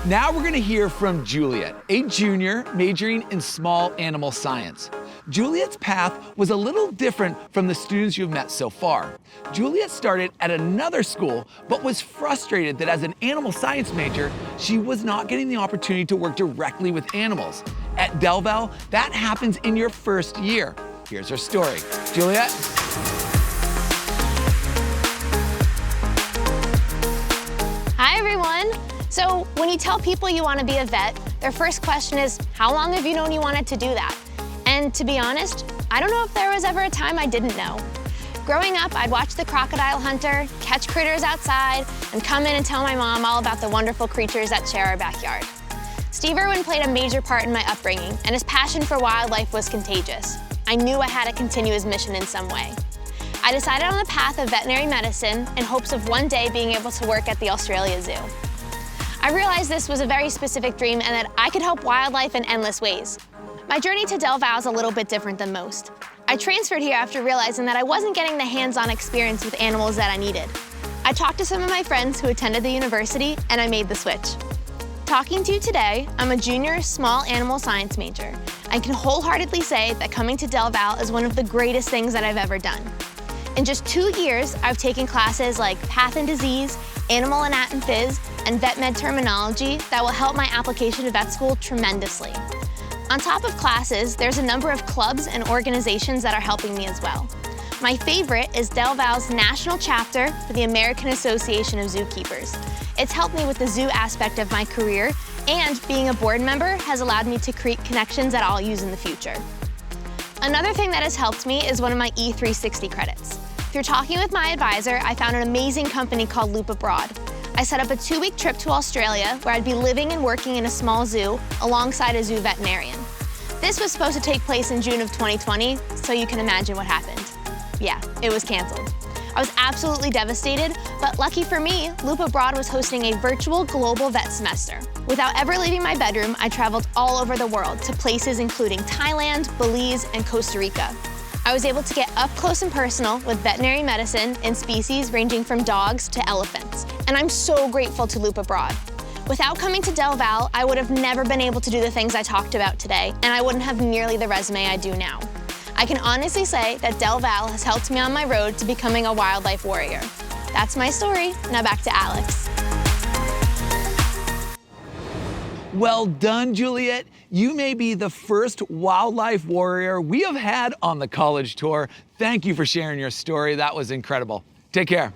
Now we're gonna hear from Juliet, a junior majoring in small animal science. Juliet's path was a little different from the students you've met so far. Juliet started at another school, but was frustrated that as an animal science major, she was not getting the opportunity to work directly with animals. At Del Val, that happens in your first year. Here's her story. Juliet? Hi, everyone. So when you tell people you want to be a vet, their first question is, how long have you known you wanted to do that? And to be honest, I don't know if there was ever a time I didn't know. Growing up, I'd watch The Crocodile Hunter, catch critters outside, and come in and tell my mom all about the wonderful creatures that share our backyard. Steve Irwin played a major part in my upbringing, and his passion for wildlife was contagious. I knew I had to continue his mission in some way. I decided on the path of veterinary medicine in hopes of one day being able to work at the Australia Zoo. I realized this was a very specific dream and that I could help wildlife in endless ways. My journey to Del Val is a little bit different than most. I transferred here after realizing that I wasn't getting the hands-on experience with animals that I needed. I talked to some of my friends who attended the university, and I made the switch. Talking to you today, I'm a junior small animal science major. I can wholeheartedly say that coming to Del Val is one of the greatest things that I've ever done. In just 2 years, I've taken classes like Path and Disease, Animal Anat and Phys, and Vet Med Terminology that will help my application to vet school tremendously. On top of classes, there's a number of clubs and organizations that are helping me as well. My favorite is Del Val's national chapter for the American Association of Zookeepers. It's helped me with the zoo aspect of my career, and being a board member has allowed me to create connections that I'll use in the future. Another thing that has helped me is one of my E360 credits. Through talking with my advisor, I found an amazing company called Loop Abroad. I set up a 2-week trip to Australia where I'd be living and working in a small zoo alongside a zoo veterinarian. This was supposed to take place in June of 2020, so you can imagine what happened. Yeah, it was canceled. I was absolutely devastated, but lucky for me, Loop Abroad was hosting a virtual global vet semester. Without ever leaving my bedroom, I traveled all over the world to places including Thailand, Belize, and Costa Rica. I was able to get up close and personal with veterinary medicine in species ranging from dogs to elephants. And I'm so grateful to Loop Abroad. Without coming to Del Val, I would have never been able to do the things I talked about today, and I wouldn't have nearly the resume I do now. I can honestly say that Del Val has helped me on my road to becoming a wildlife warrior. That's my story. Now back to Alex. Well done, Juliet. You may be the first wildlife warrior we have had on the college tour. Thank you for sharing your story. That was incredible. Take care.